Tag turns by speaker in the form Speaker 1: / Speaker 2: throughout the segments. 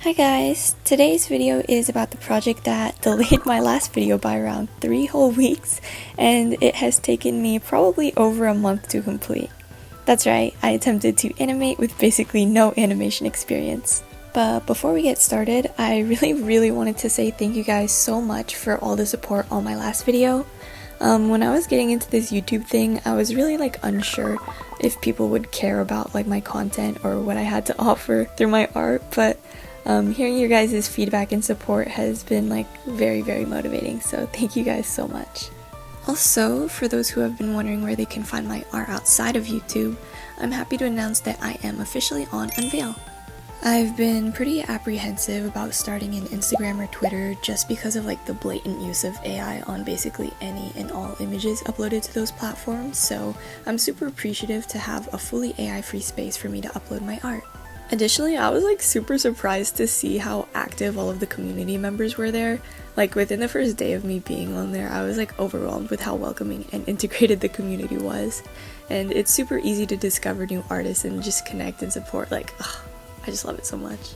Speaker 1: Hi guys! Today's video is about the project that delayed my last video by around 3 whole weeks, and it has taken me probably over a month to complete. That's right, I attempted to animate with basically no animation experience. But before we get started, I really wanted to say thank you guys so much for all the support on my last video. When I was getting into this YouTube thing, I was really unsure if people would care about my content or what I had to offer through my art, but hearing your guys' feedback and support has been very motivating, so thank you guys so much. Also, for those who have been wondering where they can find my art outside of YouTube, I'm happy to announce that I am officially on Unveil. I've been pretty apprehensive about starting an Instagram or Twitter just because of the blatant use of AI on basically any and all images uploaded to those platforms, so I'm super appreciative to have a fully AI-free space for me to upload my art. Additionally, I was super surprised to see how active all of the community members were there. Within the first day of me being on there, I was overwhelmed with how welcoming and integrated the community was. And it's super easy to discover new artists and just connect and support. I just love it so much.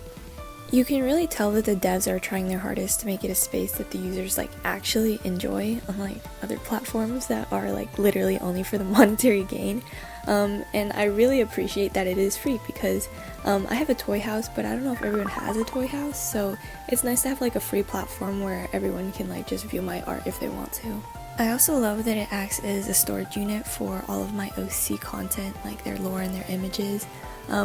Speaker 1: You can really tell that the devs are trying their hardest to make it a space that the users actually enjoy, unlike other platforms that are literally only for the monetary gain. And I really appreciate that it is free because I have a toy house, but I don't know if everyone has a toy house, so it's nice to have a free platform where everyone can just view my art if they want to. I also love that it acts as a storage unit for all of my OC content, their lore and their images,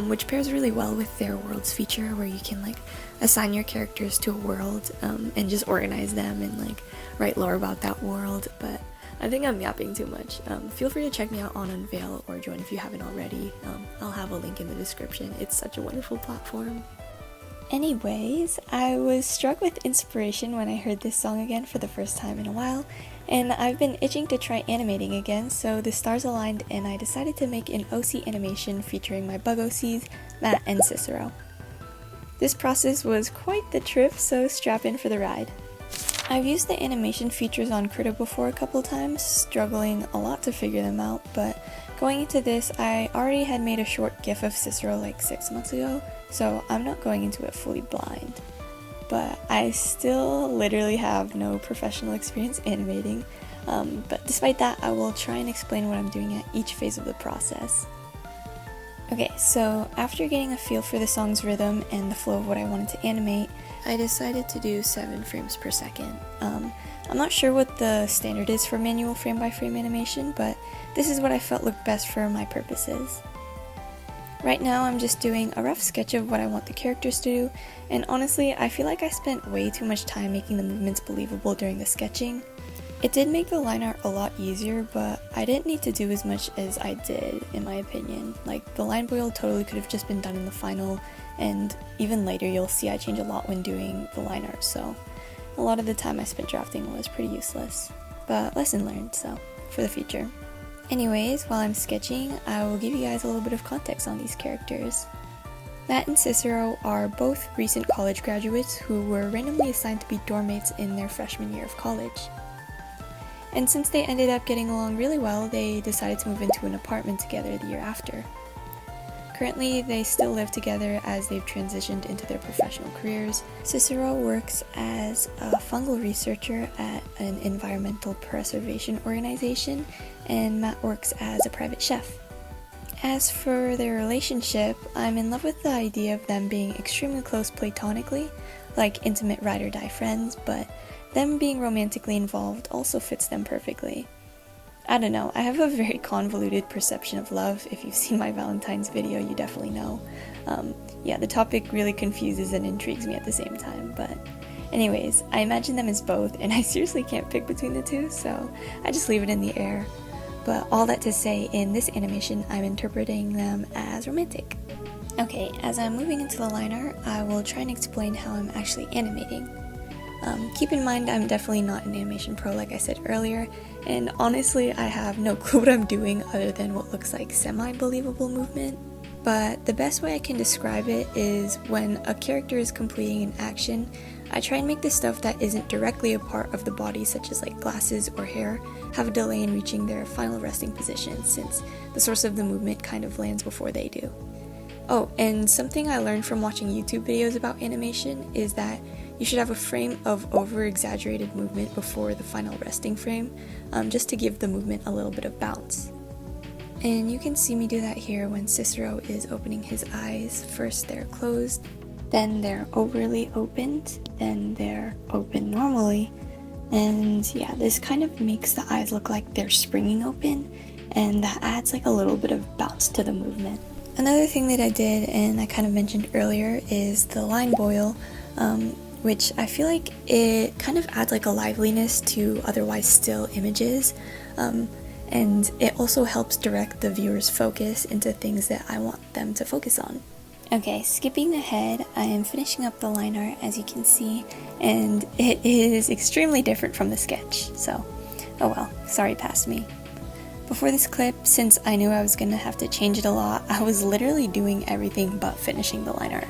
Speaker 1: which pairs really well with their worlds feature where you can assign your characters to a world and just organize them and write lore about that world. But I think I'm yapping too much. Feel free to check me out on Unveil or join if you haven't already. I'll have a link in the description. It's such a wonderful platform. Anyways, I was struck with inspiration when I heard this song again for the first time in a while, and I've been itching to try animating again, so the stars aligned and I decided to make an OC animation featuring my bug OCs, Matt and Cicero. This process was quite the trip, so strap in for the ride. I've used the animation features on Krita before a couple times, struggling a lot to figure them out, but going into this, I already had made a short GIF of Cicero 6 months ago, so I'm not going into it fully blind. But I still literally have no professional experience animating, but despite that, I will try and explain what I'm doing at each phase of the process. Okay, so after getting a feel for the song's rhythm and the flow of what I wanted to animate, I decided to do 7 frames per second. I'm not sure what the standard is for manual frame-by-frame animation, but this is what I felt looked best for my purposes. Right now I'm just doing a rough sketch of what I want the characters to do, and honestly, I feel like I spent way too much time making the movements believable during the sketching. It did make the line art a lot easier, but I didn't need to do as much as I did, in my opinion. The line boil totally could have just been done in the final, and even later you'll see I change a lot when doing the line art, so a lot of the time I spent drafting was pretty useless. But lesson learned, so, for the future. Anyways, while I'm sketching, I will give you guys a little bit of context on these characters. Matt and Cicero are both recent college graduates who were randomly assigned to be dorm mates in their freshman year of college. And since they ended up getting along really well, they decided to move into an apartment together the year after. Currently, they still live together as they've transitioned into their professional careers. Cicero works as a fungal researcher at an environmental preservation organization, and Matt works as a private chef. As for their relationship, I'm in love with the idea of them being extremely close platonically, intimate ride-or-die friends, but them being romantically involved also fits them perfectly. I don't know, I have a very convoluted perception of love. If you've seen my Valentine's video, you definitely know. Yeah, the topic really confuses and intrigues me at the same time, but anyways, I imagine them as both, and I seriously can't pick between the two, so I just leave it in the air. But all that to say, in this animation, I'm interpreting them as romantic. Okay, as I'm moving into the line art, I will try and explain how I'm actually animating. Keep in mind I'm definitely not an animation pro like I said earlier, and honestly I have no clue what I'm doing other than what looks like semi-believable movement. But the best way I can describe it is when a character is completing an action, I try and make the stuff that isn't directly a part of the body, such as glasses or hair, have a delay in reaching their final resting position, since the source of the movement kind of lands before they do. Oh, and something I learned from watching YouTube videos about animation is that you should have a frame of over-exaggerated movement before the final resting frame, just to give the movement a little bit of bounce. And you can see me do that here when Cicero is opening his eyes. First they're closed, then they're overly opened, then they're open normally. And yeah, this kind of makes the eyes look like they're springing open, and that adds like a little bit of bounce to the movement. Another thing that I did, and I kind of mentioned earlier, is the line boil, which I feel like it kind of adds like a liveliness to otherwise still images, and it also helps direct the viewer's focus into things that I want them to focus on. Okay, skipping ahead, I am finishing up the line art, as you can see, and it is extremely different from the sketch, so oh well, sorry past me. Before this clip, since I knew I was gonna have to change it a lot, I was literally doing everything but finishing the line art.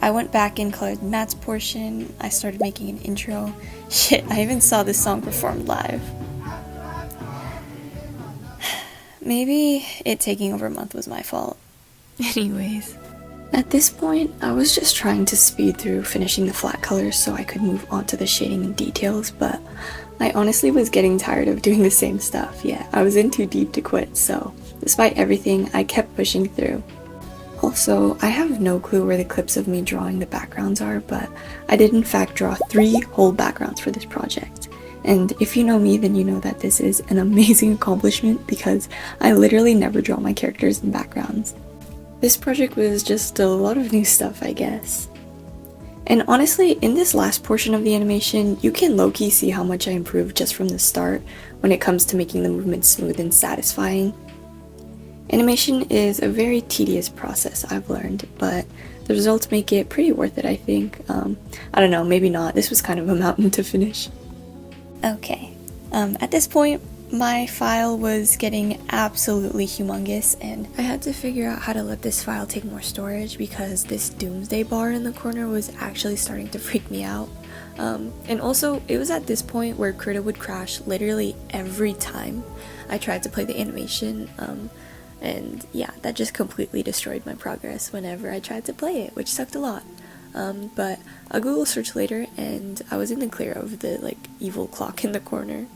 Speaker 1: I went back and colored Matt's portion, I started making an intro. Shit, I even saw this song performed live. Maybe it taking over a month was my fault. Anyways. At this point, I was just trying to speed through finishing the flat colors so I could move on to the shading and details, but I honestly was getting tired of doing the same stuff. Yeah, I was in too deep to quit, so despite everything, I kept pushing through. Also, I have no clue where the clips of me drawing the backgrounds are, but I did in fact draw 3 whole backgrounds for this project. And if you know me, then you know that this is an amazing accomplishment because I literally never draw my characters in backgrounds. This project was just a lot of new stuff, I guess. And honestly, in this last portion of the animation, you can low-key see how much I improved just from the start when it comes to making the movement smooth and satisfying. Animation is a very tedious process, I've learned, but the results make it pretty worth it, I think. I don't know, maybe not. This was kind of a mountain to finish. Okay, at this point, my file was getting absolutely humongous, and I had to figure out how to let this file take more storage because this doomsday bar in the corner was actually starting to freak me out. And also, it was at this point where Krita would crash literally every time I tried to play the animation, and yeah, that just completely destroyed my progress whenever I tried to play it, which sucked a lot. But I'll Google search later, and I was in the clear of the like evil clock in the corner.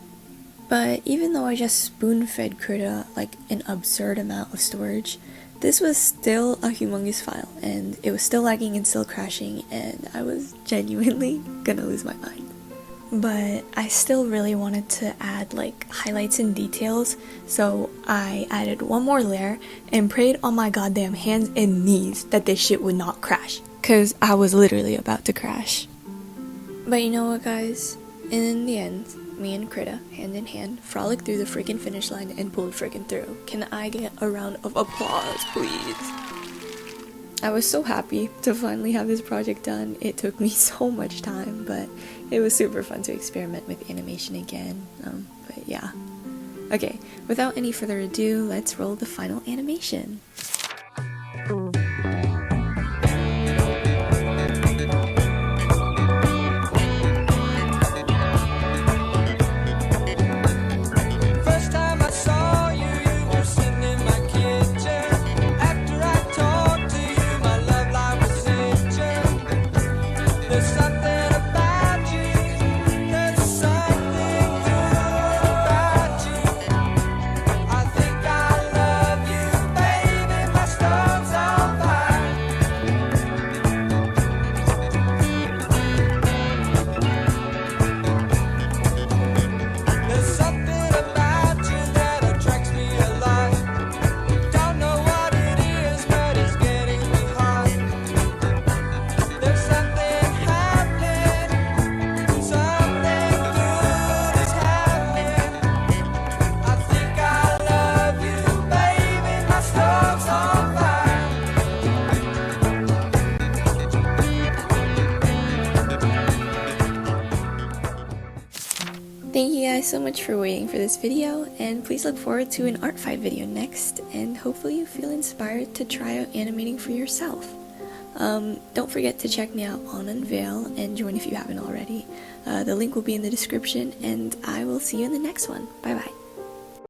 Speaker 1: But even though I just spoon-fed Krita like an absurd amount of storage, this was still a humongous file, and it was still lagging and still crashing, and I was genuinely gonna lose my mind. But I still really wanted to add like highlights and details, so I added one more layer and prayed on my goddamn hands and knees that this shit would not crash, cause I was literally about to crash. But you know what, guys? In the end, me and Krita, hand in hand, frolicked through the freaking finish line and pulled freaking through. Can I get a round of applause, please? I was so happy to finally have this project done. It took me so much time, but it was super fun to experiment with animation again. But yeah. Okay, without any further ado, let's roll the final animation. Thank you guys so much for waiting for this video, and please look forward to an art fight video next, and hopefully you feel inspired to try out animating for yourself. Don't forget to check me out on Unveil and join if you haven't already. The link will be in the description, and I will see you in the next one. Bye bye.